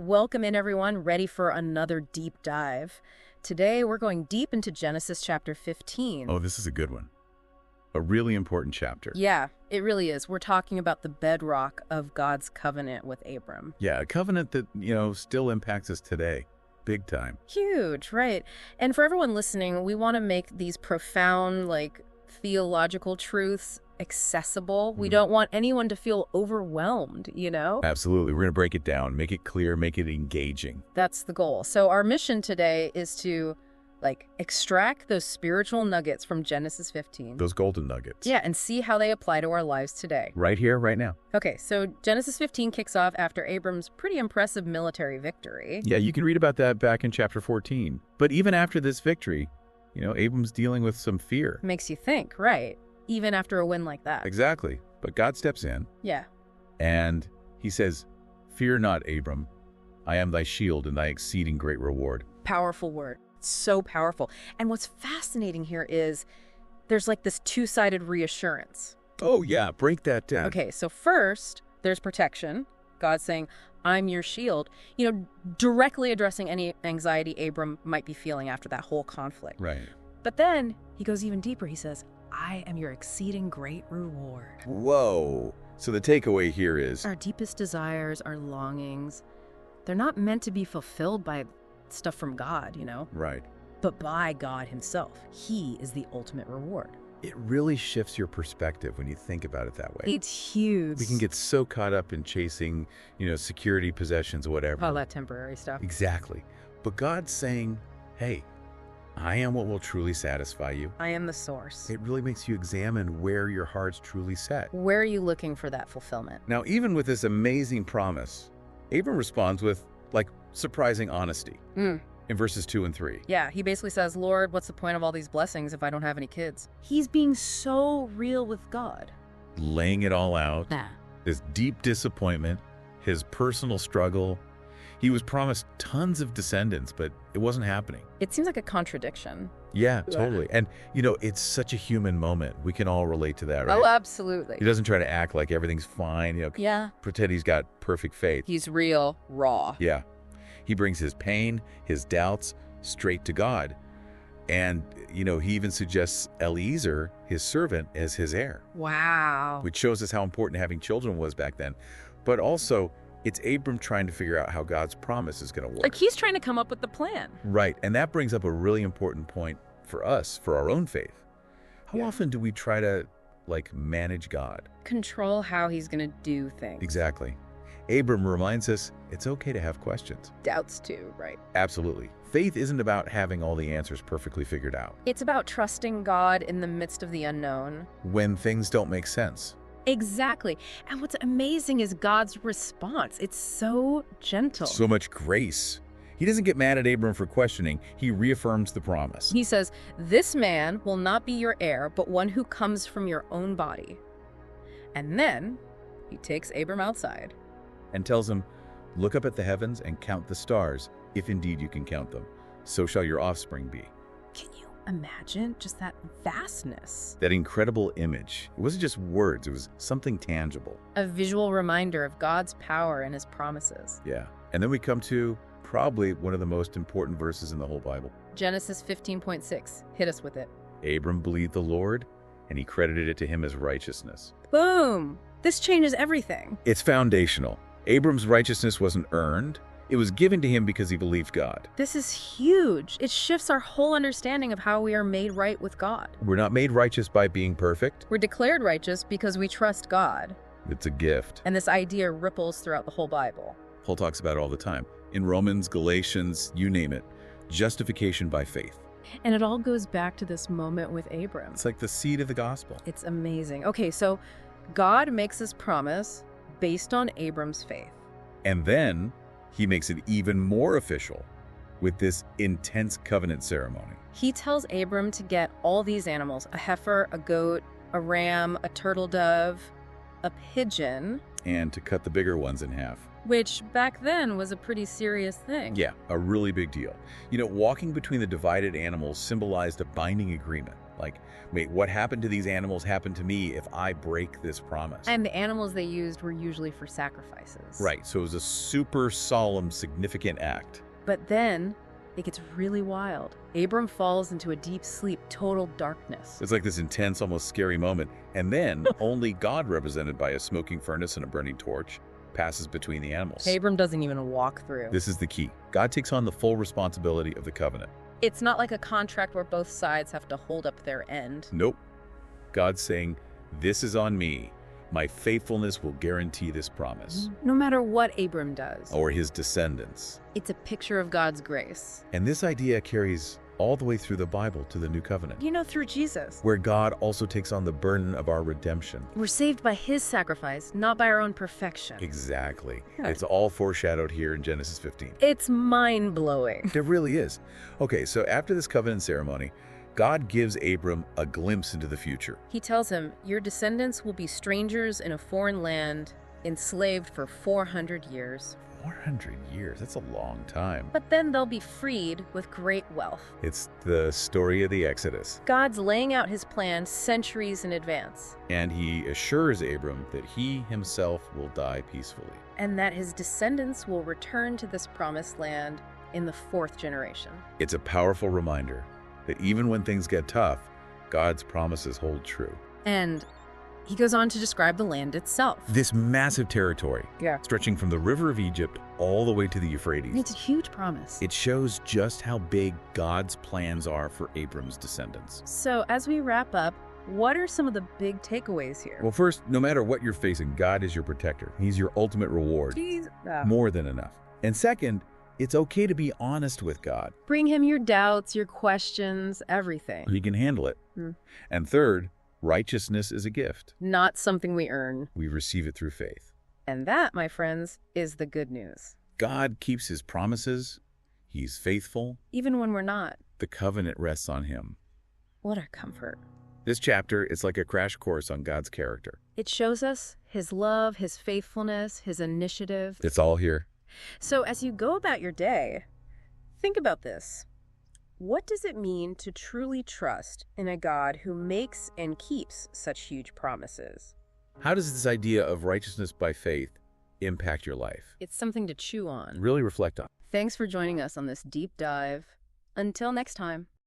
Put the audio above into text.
Welcome in, everyone, ready for another deep dive. Today, we're going deep into Genesis chapter 15. Oh, this is a good one. A really important chapter. Yeah, it really is. We're talking about the bedrock of God's covenant with Abram. Yeah, a covenant that, still impacts us today. Big time. Huge, right? And for everyone listening, we want to make these profound, theological truths accessible. We don't want anyone to feel overwhelmed, Absolutely. We're going to break it down, make it clear, make it engaging. That's the goal. So our mission today is to extract those spiritual nuggets from Genesis 15. Those golden nuggets. Yeah, and see how they apply to our lives today. Right here, right now. Okay, so Genesis 15 kicks off after Abram's pretty impressive military victory. Yeah, you can read about that back in chapter 14. But even after this victory, Abram's dealing with some fear. Makes you think, right? Even after a win like that. Exactly. But God steps in. Yeah. And he says, "Fear not, Abram. I am thy shield and thy exceeding great reward." Powerful word. So powerful. And what's fascinating here is there's this two-sided reassurance. Oh, yeah. Break that down. Okay, so first, there's protection. God saying, "I'm your shield," directly addressing any anxiety Abram might be feeling after that whole conflict. Right. But then he goes even deeper. He says, "I am your exceeding great reward." Whoa. So the takeaway here is Our deepest desires, our longings, they're not meant to be fulfilled by stuff from God, right. but by God himself. He is the ultimate reward. It really shifts your perspective when you think about it that way. It's huge. We can get so caught up in chasing, security, possessions, whatever. all that temporary stuff. Exactly. But God's saying, hey, I am what will truly satisfy you. I am the source. It really makes you examine where your heart's truly set. Where are you looking for that fulfillment? Now, even with this amazing promise, Abram responds with, surprising honesty in verses 2 and 3. Yeah, he basically says, "Lord, what's the point of all these blessings if I don't have any kids?" He's being so real with God. Laying it all out, Nah. this deep disappointment, his personal struggle. He was promised tons of descendants, but it wasn't happening. It seems like a contradiction. Yeah, totally. And, it's such a human moment. We can all relate to that, right? Oh, absolutely. He doesn't try to act like everything's fine, Yeah. pretend he's got perfect faith. He's real, raw. Yeah. He brings his pain, his doubts straight to God. And, he even suggests Eliezer, his servant, as his heir. Wow. Which shows us how important having children was back then. But also, it's Abram trying to figure out how God's promise is going to work. He's trying to come up with the plan. Right. And that brings up a really important point for us, for our own faith. How often do we try to, manage God? Control how he's going to do things. Exactly. Abram reminds us it's okay to have questions. Doubts too, right? Absolutely. Faith isn't about having all the answers perfectly figured out. It's about trusting God in the midst of the unknown. When things don't make sense. Exactly. And what's amazing is God's response. It's so gentle. So much grace. He doesn't get mad at Abram for questioning. He reaffirms the promise. He says, "This man will not be your heir, but one who comes from your own body." And then he takes Abram outside. And tells him, "Look up at the heavens and count the stars, if indeed you can count them. So shall your offspring be." Can you imagine just that vastness? That incredible image. It wasn't just words, it was something tangible. A visual reminder of God's power and his promises. Yeah. And then we come to probably one of the most important verses in the whole Bible. Genesis 15.6. Hit us with it. Abram believed the Lord, and he credited it to him as righteousness. Boom! This changes everything. It's foundational. Abram's righteousness wasn't earned. It was given to him because he believed God. This is huge. It shifts our whole understanding of how we are made right with God. We're not made righteous by being perfect. We're declared righteous because we trust God. It's a gift. And this idea ripples throughout the whole Bible. Paul talks about it all the time. In Romans, Galatians, you name it. Justification by faith. And it all goes back to this moment with Abram. It's like the seed of the gospel. It's amazing. Okay, so God makes this promise based on Abram's faith. And then he makes it even more official with this intense covenant ceremony. He tells Abram to get all these animals, a heifer, a goat, a ram, a turtle dove, a pigeon. And to cut the bigger ones in half. Which back then was a pretty serious thing. Yeah, a really big deal. Walking between the divided animals symbolized a binding agreement. Like, wait, what happened to these animals happened to me if I break this promise. And the animals they used were usually for sacrifices. Right, so it was a super solemn, significant act. But then it gets really wild. Abram falls into a deep sleep, total darkness. It's like this intense, almost scary moment. And then only God, represented by a smoking furnace and a burning torch, passes between the animals. Abram doesn't even walk through. This is the key. God takes on the full responsibility of the covenant. It's not like a contract where both sides have to hold up their end. Nope. God's saying, this is on me. My faithfulness will guarantee this promise. No matter what Abram does. Or his descendants. It's a picture of God's grace. And this idea carries all the way through the Bible to the New Covenant. You know, through Jesus. Where God also takes on the burden of our redemption. We're saved by his sacrifice, not by our own perfection. Exactly. Yeah. It's all foreshadowed here in Genesis 15. It's mind-blowing. It really is. Okay, so after this covenant ceremony, God gives Abram a glimpse into the future. He tells him, your descendants will be strangers in a foreign land, enslaved for 400 years. 400 years, that's a long time. But then they'll be freed with great wealth. It's the story of the Exodus. God's laying out his plan centuries in advance. And he assures Abram that he himself will die peacefully. And that his descendants will return to this promised land in the 4th generation. It's a powerful reminder that even when things get tough, God's promises hold true. And he goes on to describe the land itself. This massive territory, Yeah. stretching from the river of Egypt all the way to the Euphrates. It's a huge promise. It shows just how big God's plans are for Abram's descendants. So as we wrap up, what are some of the big takeaways here? Well, first, no matter what you're facing, God is your protector. He's your ultimate reward. More than enough. And second, it's okay to be honest with God. Bring him your doubts, your questions, everything. He can handle it. And third, righteousness is a gift. Not something we earn. We receive it through faith. And that, my friends, is the good news. God keeps his promises. He's faithful. Even when we're not. The covenant rests on him. What a comfort. This chapter is like a crash course on God's character. It shows us his love, his faithfulness, his initiative. It's all here. So as you go about your day, think about this. What does it mean to truly trust in a God who makes and keeps such huge promises? How does this idea of righteousness by faith impact your life? It's something to chew on. Really reflect on. Thanks for joining us on this deep dive. Until next time.